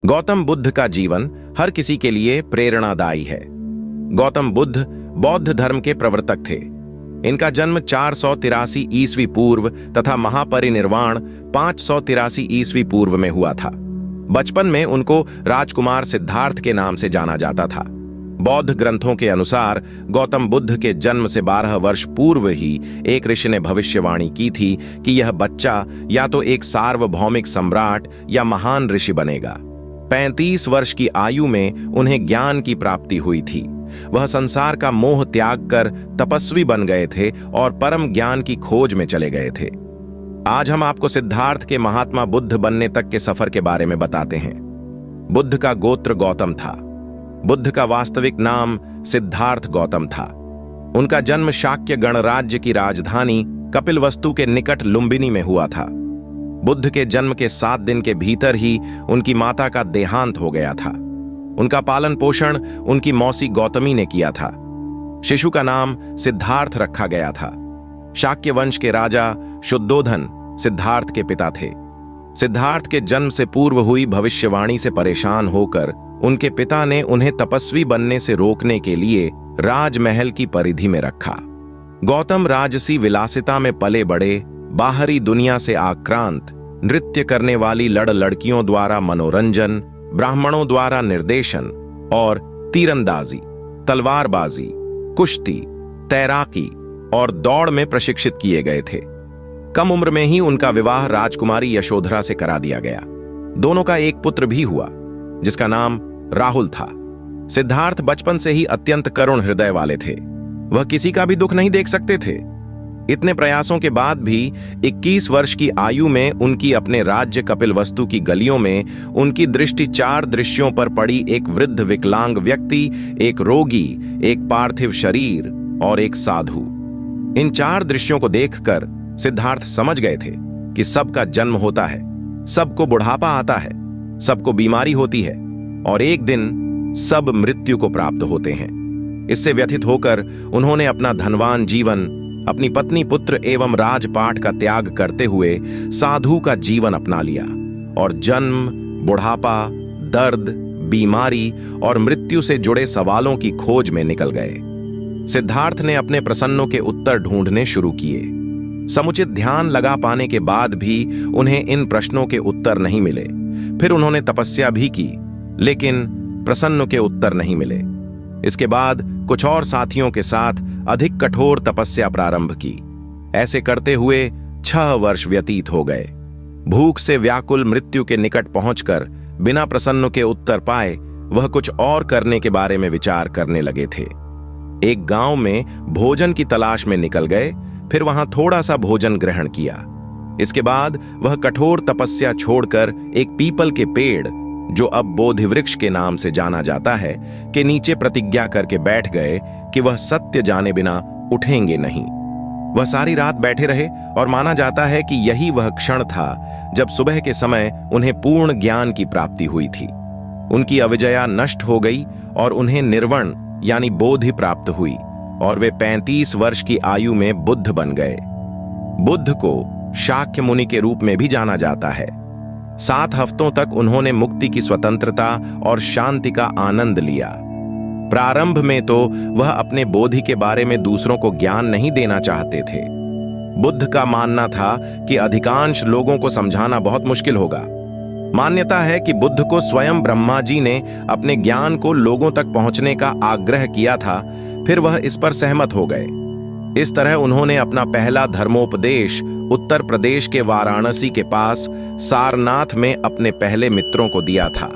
गौतम बुद्ध का जीवन हर किसी के लिए प्रेरणादायी है। गौतम बुद्ध बौद्ध धर्म के प्रवर्तक थे। इनका जन्म 483 ईस्वी पूर्व तथा महापरिनिर्वाण 583 ईस्वी पूर्व में हुआ था। बचपन में उनको राजकुमार सिद्धार्थ के नाम से जाना जाता था। बौद्ध ग्रंथों के अनुसार गौतम बुद्ध के जन्म से 12 वर्ष पूर्व ही एक ऋषि ने भविष्यवाणी की थी कि यह बच्चा या तो एक सार्वभौमिक सम्राट या महान ऋषि बनेगा। 35 वर्ष की आयु में उन्हें ज्ञान की प्राप्ति हुई थी। वह संसार का मोह त्याग कर तपस्वी बन गए थे और परम ज्ञान की खोज में चले गए थे। आज हम आपको सिद्धार्थ के महात्मा बुद्ध बनने तक के सफर के बारे में बताते हैं। बुद्ध का गोत्र गौतम था। बुद्ध का वास्तविक नाम सिद्धार्थ गौतम था। उनका जन्म शाक्य गणराज्य की राजधानी कपिलवस्तु के निकट लुम्बिनी में हुआ था। बुद्ध के जन्म के 7 दिन के भीतर ही उनकी माता का देहांत हो गया था। उनका पालन पोषण उनकी मौसी गौतमी ने किया था। शिशु का नाम सिद्धार्थ रखा गया था। शाक्य वंश के राजा शुद्धोधन सिद्धार्थ के पिता थे। सिद्धार्थ के जन्म से पूर्व हुई भविष्यवाणी से परेशान होकर उनके पिता ने उन्हें तपस्वी बनने से रोकने के लिए राजमहल की परिधि में रखा। गौतम राजसी विलासिता में पले बड़े, बाहरी दुनिया से आक्रांत, नृत्य करने वाली लड़कियों द्वारा मनोरंजन, ब्राह्मणों द्वारा निर्देशन और तीरंदाजी, तलवारबाजी, कुश्ती, तैराकी और दौड़ में प्रशिक्षित किए गए थे। कम उम्र में ही उनका विवाह राजकुमारी यशोधरा से करा दिया गया। दोनों का एक पुत्र भी हुआ जिसका नाम राहुल था। सिद्धार्थ बचपन से ही अत्यंत करुण हृदय वाले थे। वह किसी का भी दुख नहीं देख सकते थे। इतने प्रयासों के बाद भी 21 वर्ष की आयु में उनकी अपने राज्य कपिलवस्तु की गलियों में उनकी दृष्टि 4 दृश्यों पर पड़ी। एक वृद्ध विकलांग व्यक्ति, एक रोगी, एक पार्थिव शरीर और एक साधु। इन 4 दृश्यों को देखकर सिद्धार्थ समझ गए थे कि सबका जन्म होता है, सबको बुढ़ापा आता है, सबको बीमारी होती है और एक दिन सब मृत्यु को प्राप्त होते हैं। इससे व्यथित होकर उन्होंने अपना धनवान जीवन, अपनी पत्नी, पुत्र एवं राजपाट का त्याग करते हुए साधु का जीवन अपना लिया और जन्म, बुढ़ापा, दर्द, बीमारी और मृत्यु से जुड़े सवालों की खोज में निकल गए। सिद्धार्थ ने अपने प्रश्नों के उत्तर ढूंढने शुरू किए। समुचित ध्यान लगा पाने के बाद भी उन्हें इन प्रश्नों के उत्तर नहीं मिले। फिर उन्होंने तपस्या भी की, लेकिन प्रश्नों के उत्तर नहीं मिले। इसके बाद कुछ और साथियों के साथ अधिक कठोर तपस्या प्रारंभ की। ऐसे करते हुए 6 वर्ष व्यतीत हो गए। भूख से व्याकुल मृत्यु के निकट पहुंचकर बिना प्रश्नों के उत्तर पाए वह कुछ और करने के बारे में विचार करने लगे थे। एक गांव में भोजन की तलाश में निकल गए, फिर वहां थोड़ा सा भोजन ग्रहण किया। इसके बाद वह कठोर तपस्या छोड़कर एक पीपल के पेड़, जो अब बोधि वृक्ष के नाम से जाना जाता है, के नीचे प्रतिज्ञा करके बैठ गए कि वह सत्य जाने बिना उठेंगे नहीं। वह सारी रात बैठे रहे और माना जाता है कि यही वह क्षण था जब सुबह के समय उन्हें पूर्ण ज्ञान की प्राप्ति हुई थी। उनकी अविजया नष्ट हो गई और उन्हें निर्वण यानी बोधि प्राप्त हुई और वे 35 वर्ष की आयु में बुद्ध बन गए। बुद्ध को शाक्य मुनि के रूप में भी जाना जाता है। 7 हफ्तों तक उन्होंने मुक्ति की स्वतंत्रता और शांति का आनंद लिया। प्रारंभ में तो वह अपने बोधि के बारे में दूसरों को ज्ञान नहीं देना चाहते थे। बुद्ध का मानना था कि अधिकांश लोगों को समझाना बहुत मुश्किल होगा। मान्यता है कि बुद्ध को स्वयं ब्रह्मा जी ने अपने ज्ञान को लोगों तक पहुंचने का आग्रह किया था, फिर वह इस पर सहमत हो गए। इस तरह उन्होंने अपना पहला धर्मोपदेश उत्तर प्रदेश के वाराणसी के पास सारनाथ में अपने पहले मित्रों को दिया था।